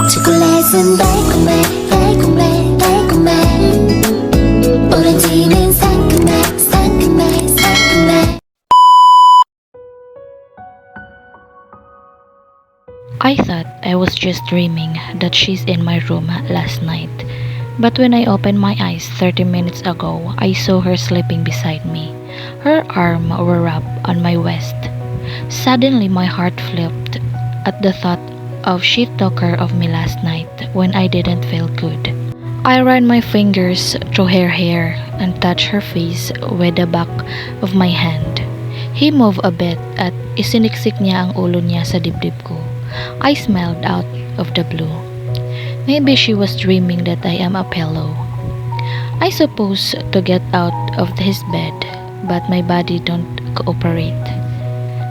초콜릿은 달콤해 달콤해 달콤해 오렌지는 상큼해 상큼해 상큼해. I thought I was just dreaming that she's in my room last night. But when I opened my eyes 30 minutes ago, I saw her sleeping beside me. Her arm were wrapped on my waist. Suddenly my heart flipped at the thought of she took care of me last night when I didn't feel good. I ran my fingers through her hair and touched her face with the back of my hand. He moved a bit at isiniksik niya ang ulo niya sa dibdib ko. I smiled out of the blue. Maybe she was dreaming that I am a pillow. I supposed to get out of his bed, but my body don't cooperate.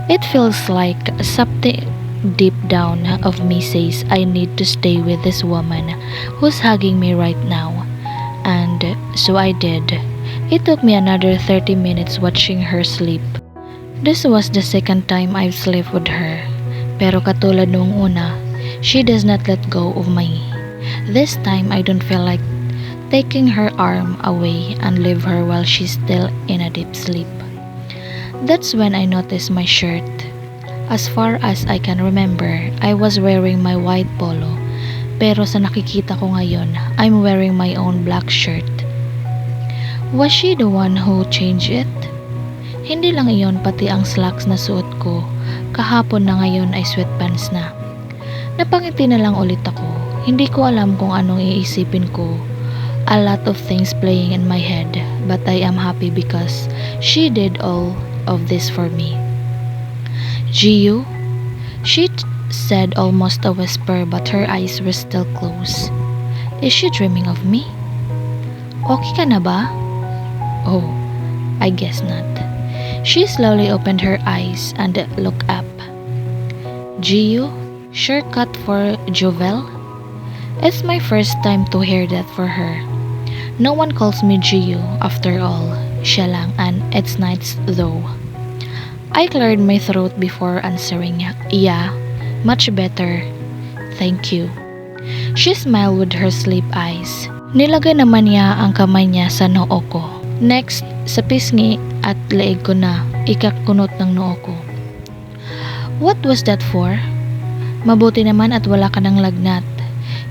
It feels like something deep down of me says I need to stay with this woman who's hugging me right now. And so I did. It took me another 30 minutes watching her sleep. This was the second time I've slept with her. Pero katulad noong una, she does not let go of me. This time I don't feel like taking her arm away and leave her while she's still in a deep sleep. That's when I noticed my shirt. As far as I can remember, I was wearing my white polo. Pero sa nakikita ko ngayon, I'm wearing my own black shirt. Was she the one who changed it? Hindi lang iyon, pati ang slacks na suot ko kahapon na ngayon ay sweatpants na. Napangiti na lang ulit ako. Hindi ko alam kung anong iisipin ko. A lot of things playing in my head, but I am happy because she did all of this for me. Jiu? She said almost a whisper, but her eyes were still closed. Is she dreaming of me? Okay ka na ba? Oh, I guess not. She slowly opened her eyes and looked up. Jiu? Shortcut for Jovel? It's my first time to hear that for her. No one calls me Jiu after all. Siya lang, and it's nice though. I cleared my throat before answering. Yeah, much better. Thank you. She smiled with her sleep eyes. Nilagay naman niya ang kamay niya sa noo ko. Next, sa pisngi at leeg ko na ikakunot ng noo ko. What was that for? Mabuti naman at wala ka ng lagnat,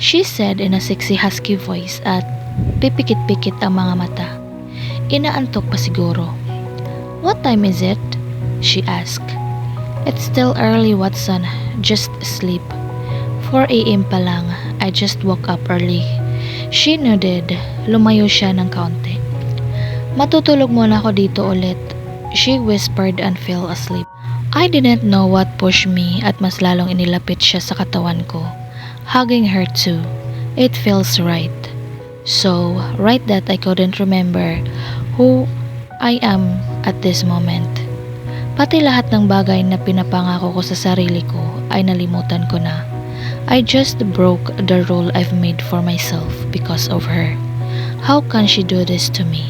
she said in a sexy husky voice at pipikit-pikit ang mga mata. Inaantok pa siguro. What time is it? She asked. It's still early, Watson. Just sleep. 4 a.m. pa lang. I just woke up early. She nodded. Lumayo siya ng kaunti. Matutulog muna ako dito ulit. She whispered and fell asleep. I didn't know what pushed me at mas lalong inilapit siya sa katawan ko. Hugging her too. It feels right. So, right that I couldn't remember who I am at this moment. Pati lahat ng bagay na pinapangako ko sa sarili ko ay nalimutan ko na. I just broke the rule I've made for myself because of her. How can she do this to me?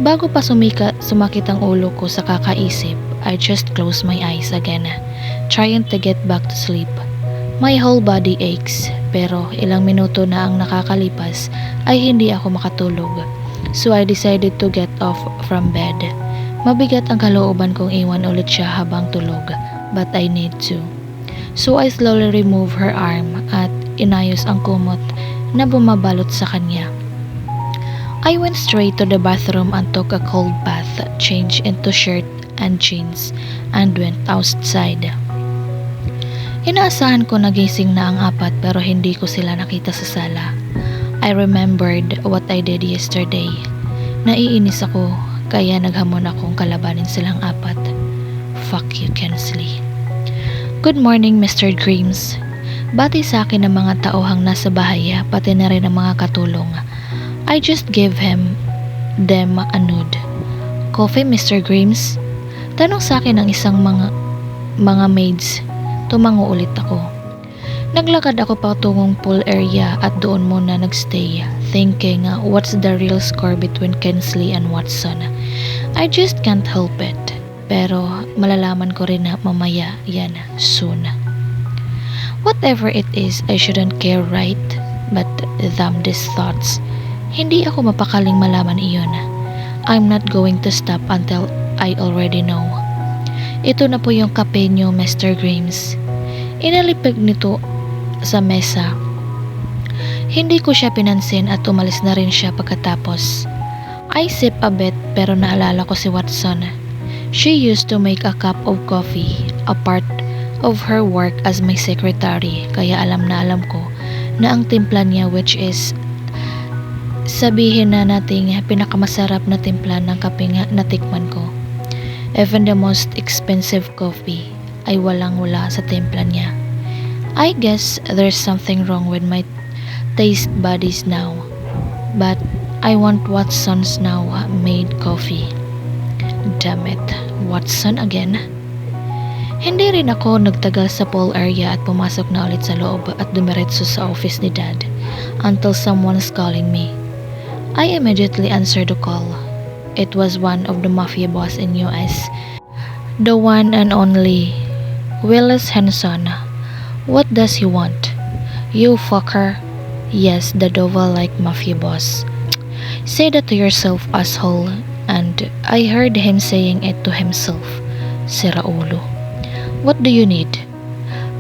Bago pa sumakit ang ulo ko sa kakaisip, I just closed my eyes again, trying to get back to sleep. My whole body aches, pero ilang minuto na ang nakakalipas ay hindi ako makatulog. So I decided to get off from bed. Mabigat ang kalooban kong iwan ulit siya habang tulog, but I need to. So I slowly removed her arm at inayos ang kumot na bumabalot sa kanya. I went straight to the bathroom and took a cold bath, changed into shirt and jeans, and went outside. Inaasahan ko nagising na ang apat pero hindi ko sila nakita sa sala. I remembered what I did yesterday. Naiinis ako kaya naghamon akong kalabanin silang apat. Fuck you, Kensley. Good morning, Mr. Grimes. Bati sa akin ng mga tauhang nasa bahay pati na rin ang mga katulong. I just gave them a nude. Coffee, Mr. Grimes? Tanong sa akin ng isang mga maids. Tumango ulit ako. Naglakad ako patungong pool area at doon muna nagstay, thinking what's the real score between Kensley and Watson. I just can't help it. Pero malalaman ko rin na mamaya yan, soon. Whatever it is, I shouldn't care, right? But damn these thoughts. Hindi ako mapakaling malaman iyon. I'm not going to stop until I already know. Ito na po yung kape niyo, Mr. Grimes. Inalipag nito sa mesa. Hindi ko siya pinansin at umalis na rin siya pagkatapos. I sip a bit pero naalala ko si Watson. She used to make a cup of coffee, a part of her work as my secretary, kaya alam na alam ko na ang timpla niya, which is sabihin na nating pinakamasarap na timpla ng kape nga natikman ko. Even the most expensive coffee ay walang-wala sa timpla niya. I guess there's something wrong with my taste buddies now, but I want Watson's now made coffee. Damn it, Watson again. Hindi rin ako nagtagal sa pool area at pumasok na ulit sa loob at dumiretso sa office ni Dad until someone's calling me. I immediately answered the call. It was one of the mafia boss in US, the one and only Willis Henson. What does he want? You fucker. Yes, the devil-like mafia boss. Say that to yourself, asshole. And I heard him saying it to himself. Sira ulo. What do you need?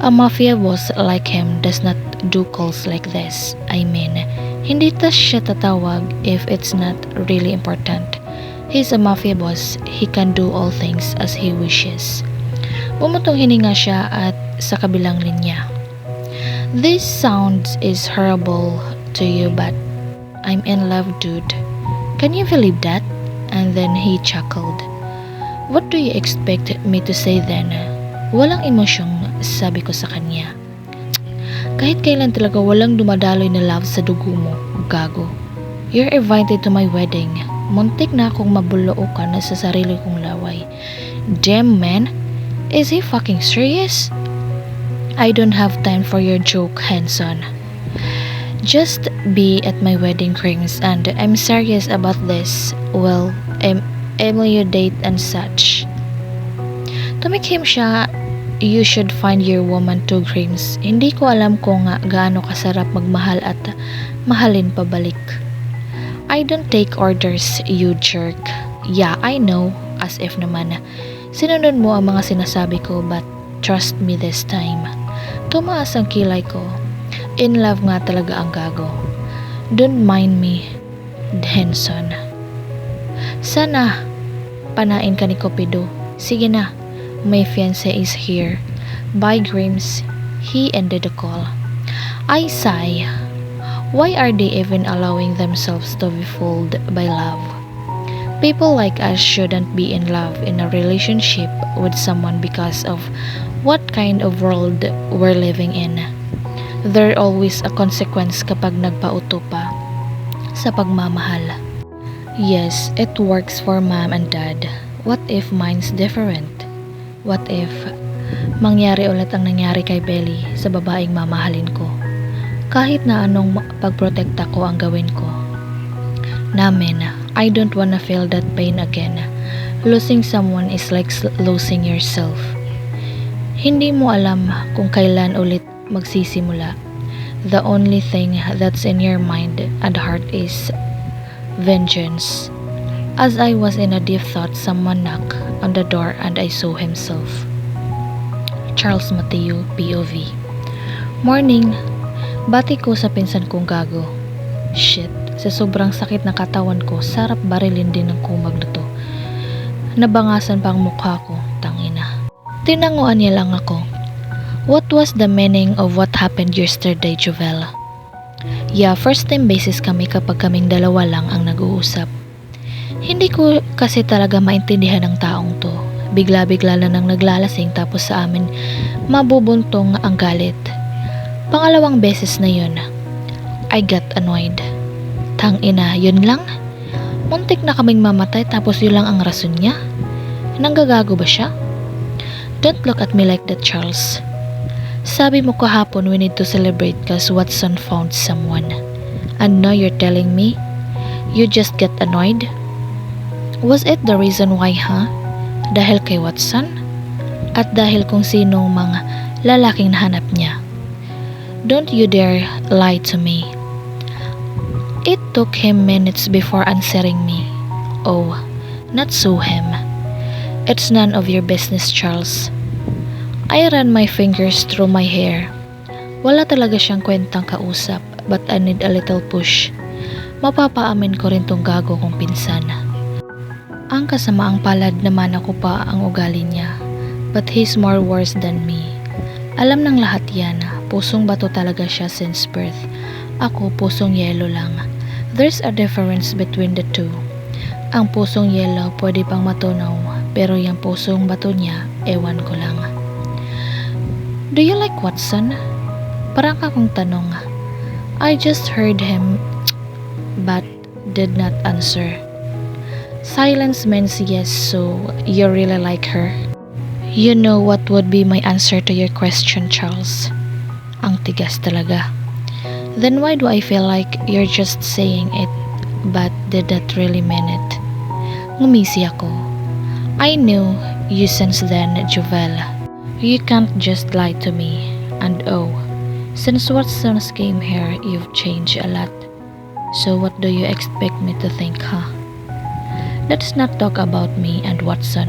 A mafia boss like him does not do calls like this. I mean, hindi siya tatawag if it's not really important. He's a mafia boss. He can do all things as he wishes. Bumutong hininga siya at sa kabilang linya. This sounds is horrible to you, but I'm in love, dude. Can you believe that? And then he chuckled. What do you expect me to say then? Walang emosyong sabi ko sa kanya. Kahit kailan talaga walang dumadaloy na love sa dugo mo, gago. You're invited to my wedding. Muntik na akong mabulookan na sa sarili kong laway. Damn man, is he fucking serious? I don't have time for your joke, Henson. Just be at my wedding rings and I'm serious about this. Well, Emily your date and such. Tumikhim siya. You should find your woman too, Grimes. Hindi ko alam kung gaano kasarap magmahal at mahalin pabalik. I don't take orders, you jerk. Yeah, I know. As if naman. Sinunod mo ang mga sinasabi ko, but trust me this time. Tumaas ang kilay ko. In love nga talaga ang gago. Don't mind me, Henson. Sana panain ka ni Cupido. Sige na, my fiancé is here. Bye, Grimes. He ended the call. I sigh. Why are they even allowing themselves to be fooled by love? People like us shouldn't be in love in a relationship with someone because of what kind of world we're living in. There always a consequence kapag nagpauto pa sa pagmamahal. Yes, it works for mom and dad. What if mine's different? What if mangyari ulit ang nangyari kay Belly sa babaeng mamahalin ko? Kahit na anong pagprotekta ko ang gawin ko. Namin, I don't wanna feel that pain again. Losing someone is like losing yourself. Hindi mo alam kung kailan ulit magsisimula. The only thing that's in your mind and heart is vengeance. As I was in a deep thought, someone knocked on the door and I saw himself. Charles Mateo, POV. Morning. Bati ko sa pinsan kong gago. Shit, sa sobrang sakit ng katawan ko, sarap barilin din ng kumag na to. Nabangasan pa ang mukha ko, tangina. Tinanguan niya lang ako. What was the meaning of what happened yesterday, Jovel? Yeah, first time basis kami kapag kaming dalawa lang ang nag-uusap. Hindi ko kasi talaga maintindihan ng taong to. Bigla-bigla lang nang naglalasing tapos sa amin mabubuntong ang galit. Pangalawang beses na yun. I got annoyed. Tangina, yun lang? Muntik na kaming mamatay tapos yun lang ang rason niya? Nanggagago ba siya? Don't look at me like that, Charles. Sabi mo kahapon we need to celebrate cause Watson found someone. And now you're telling me you just get annoyed? Was it the reason why, huh? Dahil kay Watson? At dahil kung sinong mga lalaking nahanap niya? Don't you dare lie to me. It took him minutes before answering me. Oh, not sue him. It's none of your business, Charles. I ran my fingers through my hair. Wala talaga siyang kwentang kausap, but I need a little push. Mapapaamin ko rin tong gago kong pinsan. Ang kasamaang palad naman ako pa ang ugali niya, but he's more worse than me. Alam ng lahat yan, pusong bato talaga siya since birth. Ako pusong yelo lang. There's a difference between the two. Ang pusong yelo pwede pang matunaw, pero yung pusong bato niya, ewan ko lang. Do you like Watson? Parang akong tanong. I just heard him but did not answer. Silence means yes, so you really like her? You know what would be my answer to your question, Charles. Ang tigas talaga. Then why do I feel like you're just saying it but did not really mean it? Ngumisi ako. I knew you since then, Jovel. You can't just lie to me. And oh, since Watson's came here, you've changed a lot. So what do you expect me to think, huh? Let's not talk about me and Watson.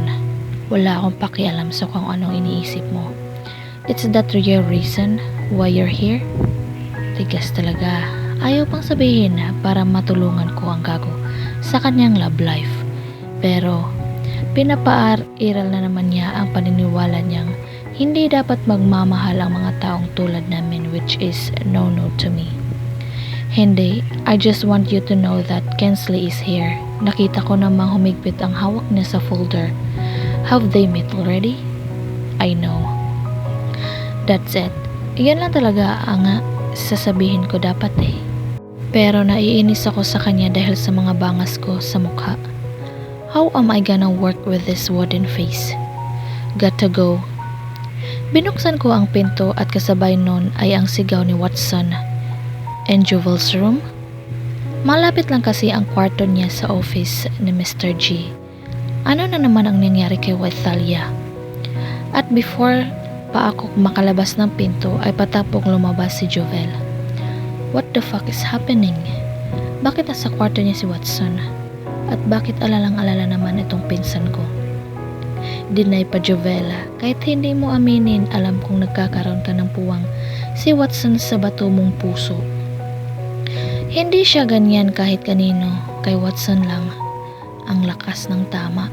Wala akong pakialam sa kung anong iniisip mo. It's that your reason why you're here? Tigas talaga. Ayaw pang sabihin para matulungan ko ang gago sa kanyang love life. Pero pinapaaral na naman niya ang paniniwala niyang hindi dapat magmamahal ang mga taong tulad namin, which is no to me. Hindi, I just want you to know that Kensley is here. Nakita ko namang humigpit ang hawak niya sa folder. Have they met already? I know. That's it. Yan lang talaga ang sasabihin ko dapat eh. Pero naiinis ako sa kanya dahil sa mga bangas ko sa mukha. How am I gonna work with this wooden face? Got to go. Binuksan ko ang pinto at kasabay nun ay ang sigaw ni Watson. And Jovel's room? Malapit lang kasi ang kwarto niya sa office ni Mr. G. Ano na naman ang nangyari kay Wethalia? At before pa ako makalabas ng pinto ay patapong lumabas si Jovel. What the fuck is happening? Bakit nasa kwarto niya si Watson? At bakit alalang-alala naman itong pinsan ko? Deny pa Jovel. Kahit hindi mo aminin, alam kong nagkakaroon ka ng puwang si Watson sa bato mong puso. Hindi siya ganyan kahit kanino, kay Watson lang. Ang lakas ng tama.